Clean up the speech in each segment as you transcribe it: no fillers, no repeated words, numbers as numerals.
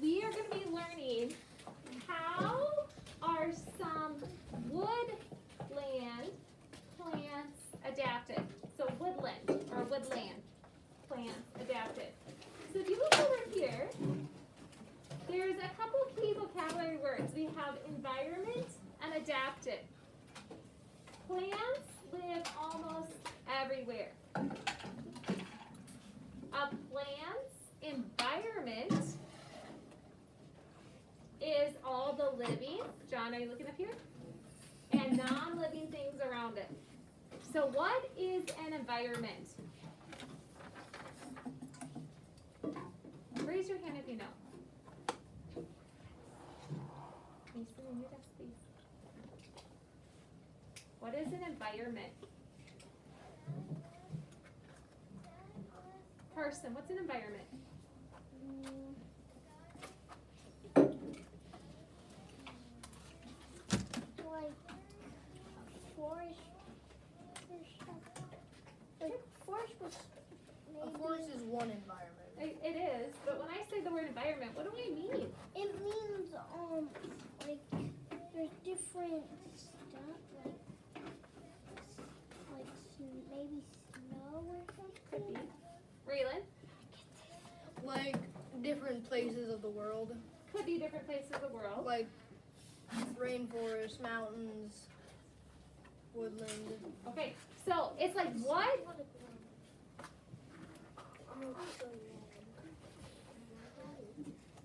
we are going to be learning how are some woodland plants adapted. So woodland or woodland plants adapted. So if you look over here, there's a couple key vocabulary words. We have environment and adapted. Plants live almost everywhere. A plant's environment is all the living, John, are you looking up here? And non-living things around it. So what is an environment? Raise your hand if you know. Can you see in your desk, please? What is an environment? Person, what's an environment? Like forest. Like forest was maybe. A forest is one environment. It is, but when I say the word environment, what do I mean? It means like there's different stuff like maybe snow or Could be. something. Raylan? Like different places of the world. Could be different places of the world. Like rainforest, mountains, woodland. Okay, so it's like what?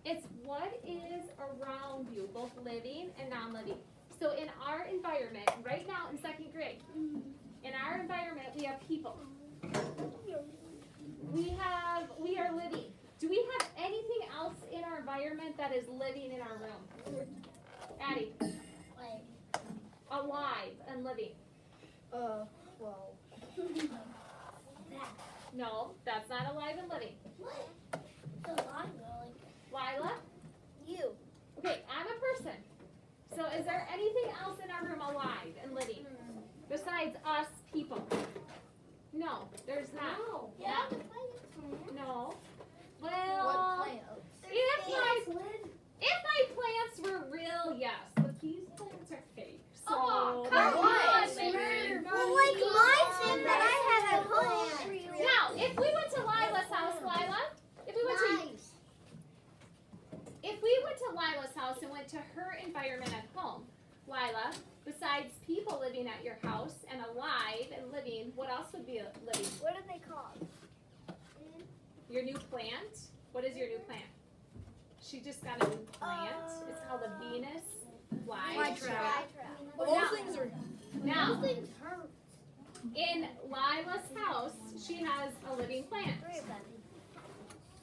It's what is around you, both living and non-living. So in our environment, right now in second grade, in our environment we have people. We are living. Do we have anything else in our environment that is living in our room? Addie? Like Alive and living. Well. that. No, that's not alive and living. What? It's a lot like Lila? you. Okay, I'm a person. So is there anything else in our room alive and living besides us people? No, there's not. No. Yeah. No. What Well, plants? if my plants were real, yes. But these plants are fake. So Oh, they're come not. on, well, like my thing that I have at home. Now, if we went to Lila's house, Lila, if we went to Lila's house and went to her environment at home, Lila, besides people living at your house and alive and living, what else would be living? What are they called? Your new plant? What is your new plant? She just got a new plant. It's called a Venus flytrap. Well, those things are. Now, Those things hurt. in Lila's house, she has a living plant. Three of them.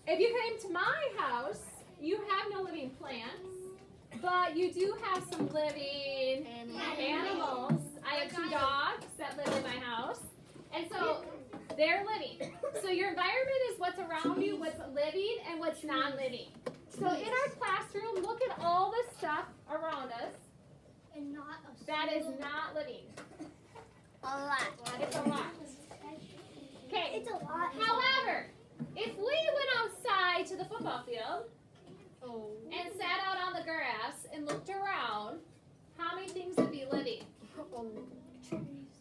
If you came to my house, you have no living plants, but you do have some living animals. I have 2 dogs that live in my house, and so they're living. So your environment is what's around you, what's living, and what's non-living. So in our classroom, look at all the stuff around us And not a that is not living. a lot. It's a lot. Okay. It's a lot. However, if we went outside to the football field Oh. and sat out on the grass and looked around, how many things would be living?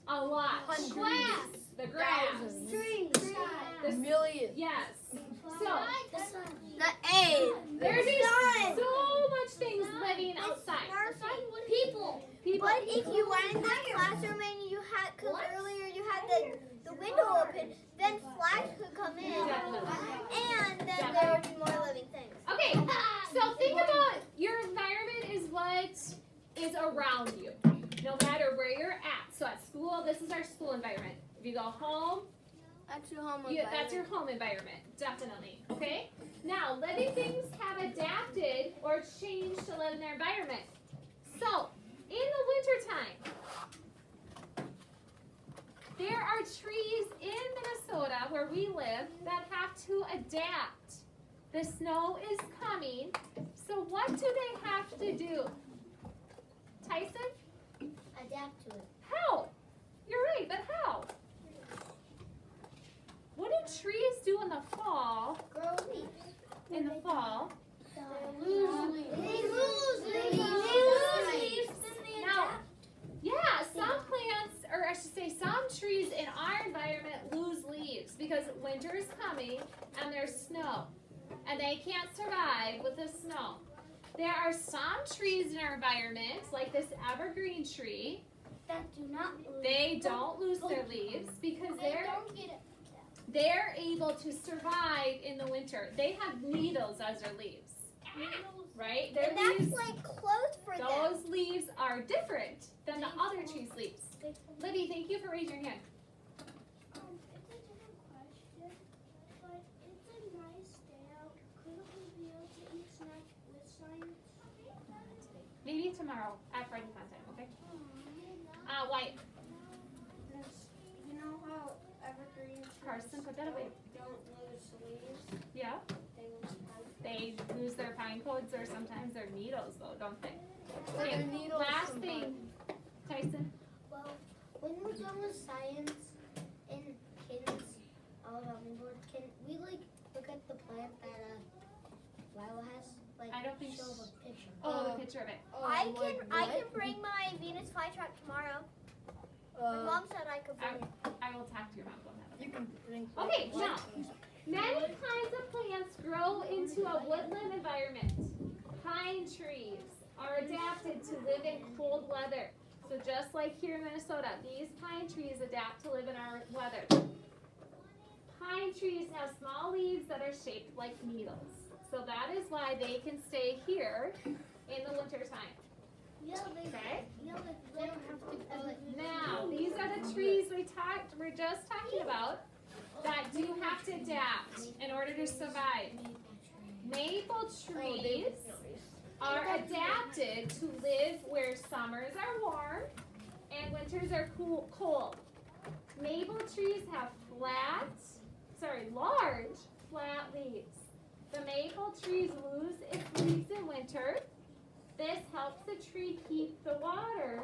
A lot. Hundreds. Grass. The grass. Thousands. Trees. The Millions. Yes. So The sun. The A. there's sun. so much things living outside. People. People. But if you went in this classroom and you had, because earlier you had the window open, then flies could come in. Definitely. And then there would be more living things. Okay. So think about your environment is what is around you, no matter where you're at. So at school, this is our school environment. If you go home, That's your home that's your home environment, definitely. Okay? Now, living things have adapted or changed to live in their environment. So, in the wintertime, there are trees in Minnesota where we live that have to adapt. The snow is coming, so what do they have to do? Tyson? Adapt to it. How? You're right, but how? What do trees do in the fall? Grow leaves. In the fall? They winter's coming and there's snow, and they can't survive with the snow. There are some trees in our environment, like this evergreen tree. That do not lose. They don't lose their leaves because they're able to survive in the winter. They have needles as their leaves, right? Their And that's leaves, like clothes for them. those leaves are different than the other trees' leaves. Libby, thank you for raising your hand. It's a different question, but it's a nice day out. Couldn't we be able to eat snacks with science? Maybe tomorrow at Friday fun time, okay? White. You know how evergreen trees Carson, put that away. don't lose leaves? Yeah. They lose pine. They lose their pine cones or sometimes their needles though, don't they? Their Okay, needles last sometimes. thing, Tyson. Well, when we're done with science and kids all about me board, can we like look at the plant that Lila has? Like I don't think show so. a picture. Oh, the picture of it. I Like can what? bring my Venus flytrap tomorrow. My mom said I could bring it. I will talk to your mom about that. You can bring. Okay, now, many kinds of plants grow into a woodland environment. Pine trees are adapted to live in cold weather. So just like here in Minnesota, these pine trees adapt to live in our weather. Pine trees have small leaves that are shaped like needles. So that is why they can stay here in the winter time. Yeah, they Okay? they don't have to. Now, these are the trees we're just talking about that do have to adapt in order to survive. Maple trees are adapted to live where summers are warm and winters are cold. Maple trees have large, flat leaves. The maple trees lose its leaves in winter. This helps the tree keep the water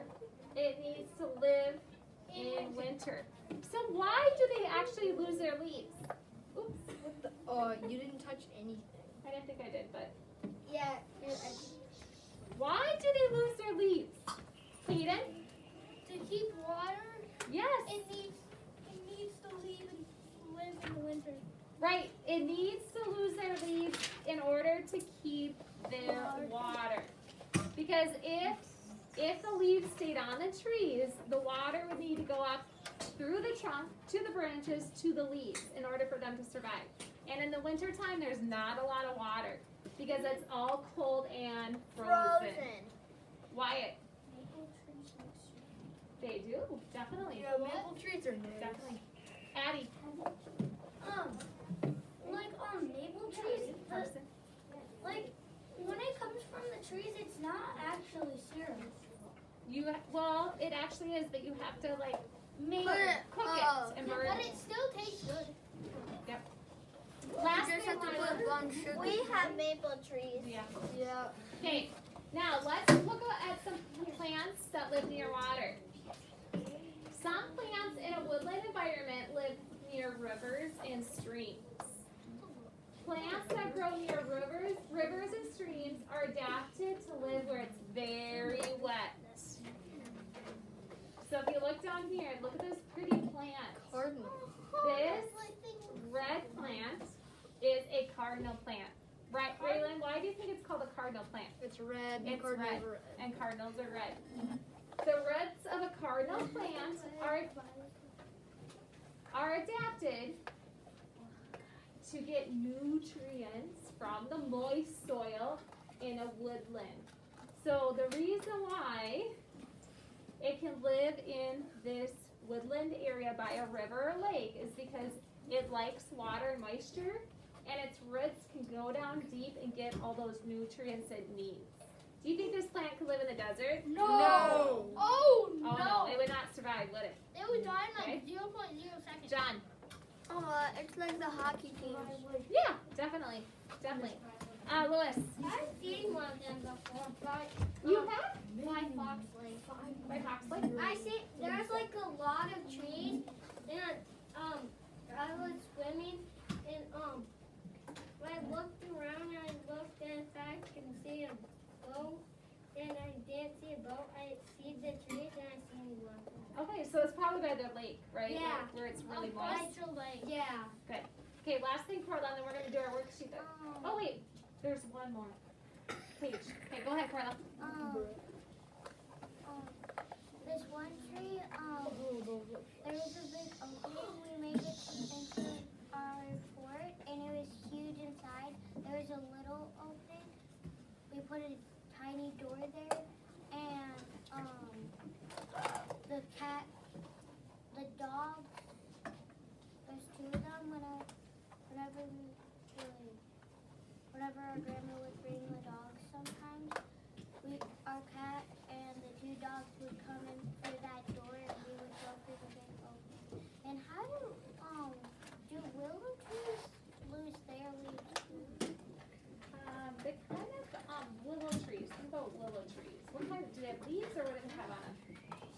it needs to live in winter. So why do they actually lose their leaves? Oops, You didn't touch anything. I didn't think I did, but Yeah. why do they lose their leaves? Hayden? To keep water, Yes. it needs to live in the winter. Right, it needs to lose their leaves in order to keep their water. Because if the leaves stayed on the trees, the water would need to go up through the trunk, to the branches, to the leaves in order for them to survive. And in the winter time, there's not a lot of water because it's all cold and frozen. Wyatt, Maple trees make soup. they do, definitely. Yeah, maple trees are nice. Definitely. Addie, Maple trees, Carson. when it comes from the trees, it's not actually syrup. Well, it actually is, but you have to like Maybe. cook it and burn But it. it still tastes good. Last You just thing, have to Lila. put brown sugar. We have maple trees. Yeah. Yeah. Okay, now let's look at some plants that live near water. Some plants in a woodland environment live near rivers and streams. Plants that grow near rivers and streams are adapted to live where it's very wet. So if you look down here, look at this pretty plant. Cardinal. This red plant is a cardinal plant. Right, Raylan, why do you think it's called a cardinal plant? It's red. It's cardinals red. are red. And cardinals are red. The roots of a cardinal plant are adapted to get nutrients from the moist soil in a woodland. So the reason why it can live in this woodland area by a river or lake is because it likes water and moisture, and its roots can go down deep and get all those nutrients it needs. Do you think this plant could live in the desert? No. Oh Oh no, it would not survive, would it? It would die in Okay. 0.0 seconds. John? It's like the hockey team. Yeah, definitely. Definitely. Lewis? I've seen one of them before, but You have? by Fox Lake. By Fox Lake? I see there's like a lot of trees, and I was swimming, and when I looked around and I looked, and if I can see a boat, and I didn't see a boat, I see the trees and I see one. Okay, so it's probably by the lake, right? Yeah. Where it's really moist. Yeah. Okay, last thing, Carla, and then we're gonna do our worksheet. Oh wait, there's one more page. Okay, go ahead, Carla. This one tree, there was a big opening. We made it into our fort, and it was huge inside. There was a little opening. We put a tiny door there, and the cat, the dog. There's two of them. Whenever our grandma would bring the dogs, sometimes our cat and the two dogs would come in through that door, and we would go through the big opening. And how do willow trees lose their leaves too? They kind of willow trees. Think about willow trees. What kind? Do they have leaves or what do they have on them?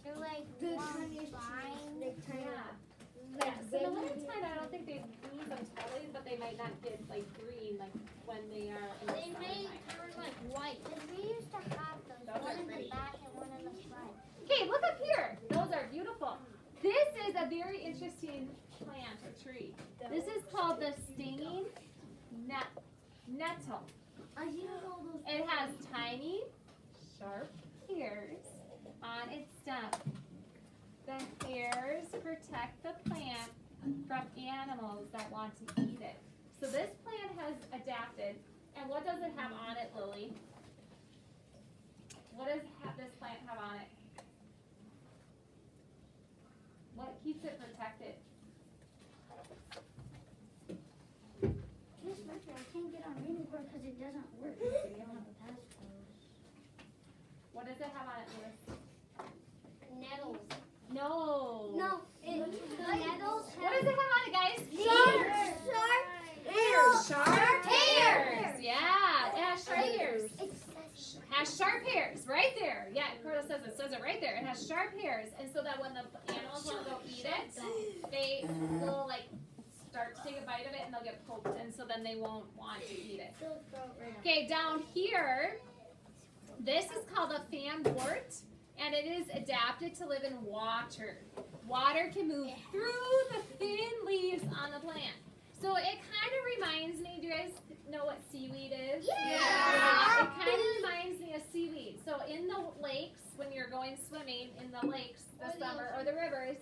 They're like The long tiniest vines. Yeah. Yeah. So the wintertime, I don't think they lose them totally, but they might not get like green like when they are in the They may summertime. turn like white. Because we used to have those. Those One are in pretty. the back and one in the front. Okay, look up here. Those are beautiful. This is a very interesting plant or tree. This is called the stinging nettle. It has tiny, sharp hairs on its stem. The hairs protect the plant from animals that want to eat it. So this plant has adapted. And what does it have on it, Lily? What does this plant have on it? What keeps it protected? I can't get on anywhere because it doesn't work. We don't have a passcode. What does it have on it, Lewis? Nettles. No. No, the nettles What does it have on it, guys? Sharp Hairs. Yeah, it has sharp hairs. Has sharp hairs right there. Yeah, Carla says it right there. It has sharp hairs, and so that when the animals want to go eat it, they will like start to take a bite of it, and they'll get poked, and so then they won't want to eat it. Okay, down here, this is called a fanwort, and it is adapted to live in water. Water can move through the thin leaves on the plant. So it kind of reminds me, do you guys know what seaweed is? Yeah. It kind of reminds me of seaweed. So in the lakes, when you're going swimming in the lakes this summer or the rivers,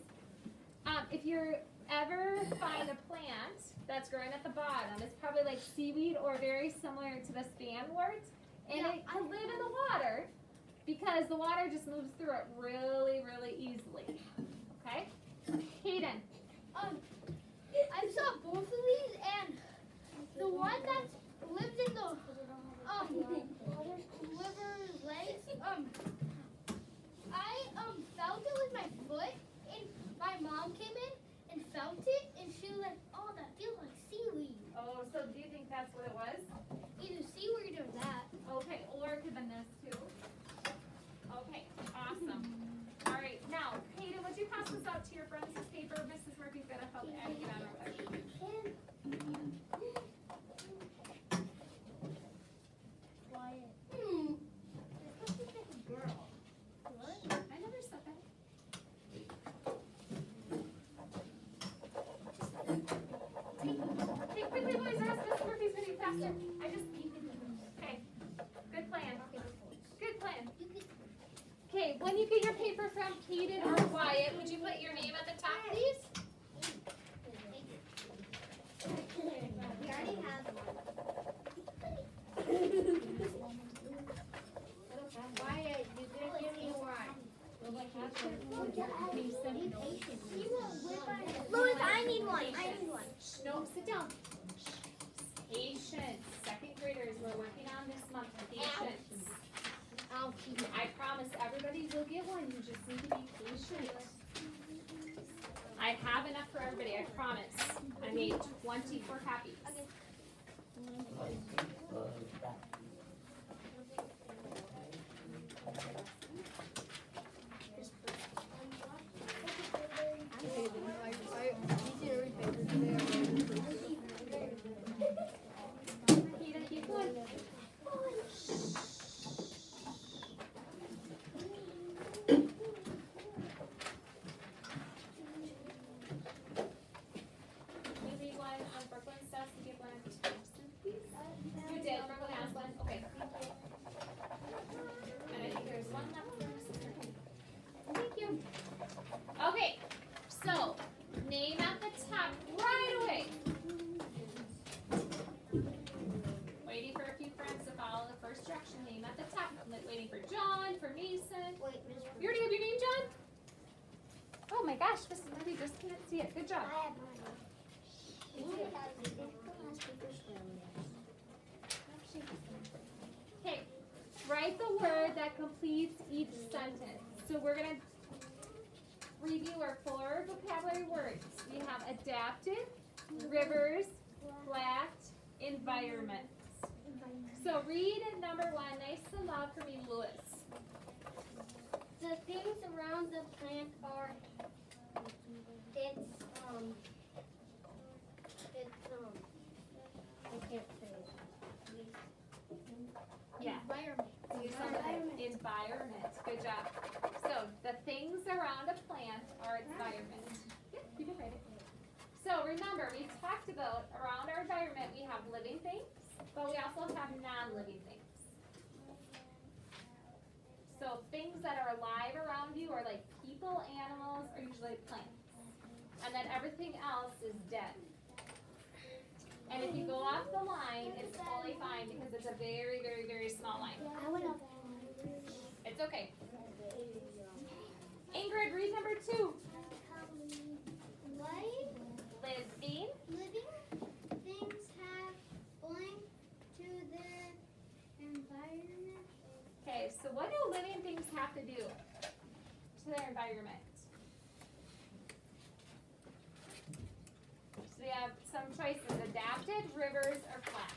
if you ever find a plant that's growing at the bottom, it's probably like seaweed or very similar to the fanwort. And it can live in the water because the water just moves through it really, really easily. Okay? Hayden. I saw both of these, and the one that lives in the River Lakes, I felt it with my foot, and my mom came in and felt it, and she was like, "Oh, that feels like seaweed." Oh, so do you think that's what it was? Either seaweed or that. Okay, or it could have been this too. Okay, awesome. All right, now, Hayden, would you pass this out to your friends this paper? Mrs. Murphy's gonna help Addie get on our website. I never said that. Okay, quickly, boys, or else Mrs. Murphy's gonna be faster. Okay, good plan. Good plan. Okay, when you get your paper from Kaden or Wyatt, would you put your name at the top, please? We already have one. Wyatt, you didn't give me one. Louis, I need one. No, sit down. Patience. Second graders, we're working on this month. Patience. I promise everybody will get one. You just need to be patient. I have enough for everybody. I promise. I made 24 copies. Kaden, keep going. for Mason. Wait, Miss. You already have your name, John? Oh my gosh, Mrs. Murphy just can't see it. Good job. I have mine. Okay, write the word that completes each sentence. So we're going to review our 4 vocabulary words. We have adapted, rivers, flat, environment. So read number 1 nice and loud for me, Lewis. The things around the plant are, I can't say it. Yeah. Environment. Use something. Environment. Good job. So the things around a plant are environment. Yeah, you can write it. So remember, we talked about around our environment we have living things, but we also have non-living things. So things that are alive around you are like people, animals, or usually plants. And then everything else is dead. And if you go off the line, it's totally fine because it's a very, very, very small line. I went up. It's okay. Ingrid, read number 2. Living. Living things have blank to their environment. Okay, so what do living things have to do to their environment? So we have some choices, adapted, rivers, or flat.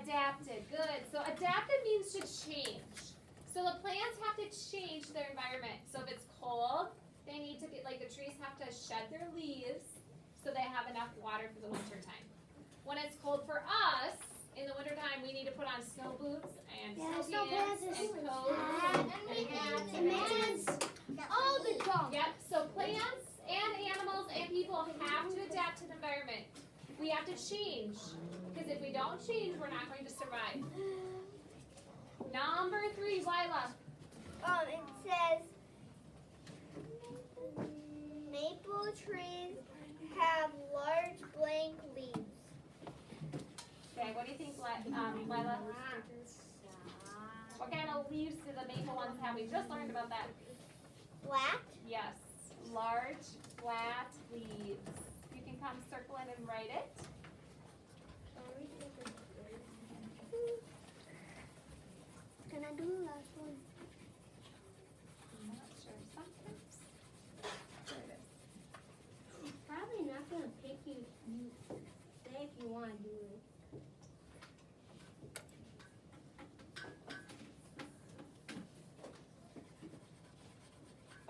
Adapted, good. So adapted means to change. So the plants have to change their environment. So if it's cold, they need to get, like the trees have to shed their leaves so they have enough water for the winter time. When it's cold for us, in the winter time, we need to put on snow boots and snow pants and coats and hats and mittens. All the junk. Yep, so plants and animals and people have to adapt to the environment. We have to change, because if we don't change, we're not going to survive. Number 3, Lila. It says maple trees have large blank leaves. Okay, what do you think, Lila? What kind of leaves do the maple ones have? We just learned about that. Flat. Yes, large, flat leaves. You can come circle it and write it. Can I do the last one? I'm not sure. Sometimes. There it is. Probably not gonna pick you. Say if you want to do it.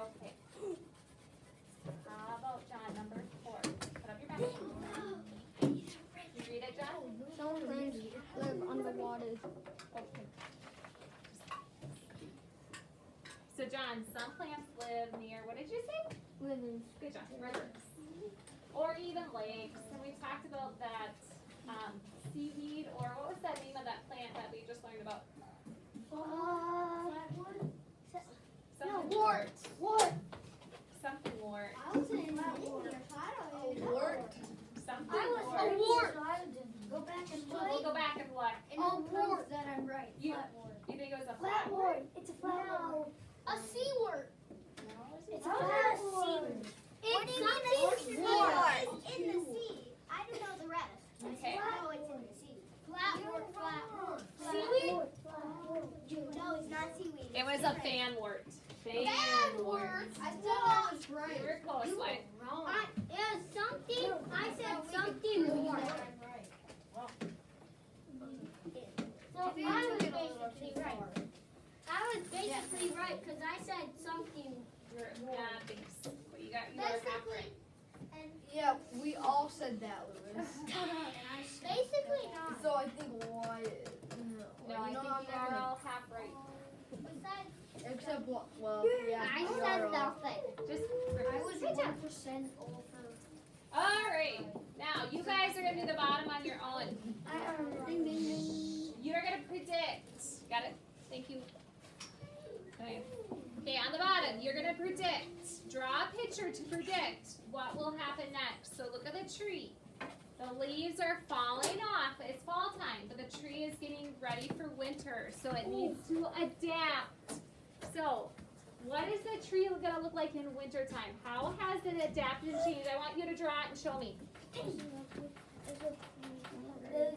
Okay. How about John, number 4? Put up your back. You read it, John? Some plants live underwater. Okay. So John, some plants live near, what did you say? Rivers. Good job, rivers. Or even lakes. And we talked about that seaweed, or what was that name of that plant that we just learned about? Something wart. Wart. Something wart. I was in wart. Wart. Something I was wart. a wart. Go back and We'll go back and look. Oh, wart. That I'm right. You think it was a Flat flat wart. It's a flat wart. A sea wart. No, It's a flat wart. It's something wart. In the sea. I don't know the rest. Okay. No, it's in the sea. Flat wart. Flat wart. Seaweed? No, it's not seaweed. It was a fan wart. Fan wart. I thought I was right. You were close, like. Wrong. It was something. I said something wart. So I was basically right. I was basically right because I said something. You're thanks. Well, you got half right. And Yeah, we all said that, Lewis. basically not. So I think Wyatt. No, I think you are all half right. Besides, Except what? Well, yeah. I we said are all- nothing. Just I was good job. 1% over. All right. Now you guys are gonna do the bottom on your own. Ding, ding, ding. You're gonna predict. Got it? Thank you. Okay. Okay, on the bottom, you're gonna predict. Draw a picture to predict what will happen next. So look at the tree. The leaves are falling off. It's fall time, but the tree is getting ready for winter, so it needs to adapt. So, what is the tree going to look like in winter time? How has it adapted and changed? I want you to draw it and show me. The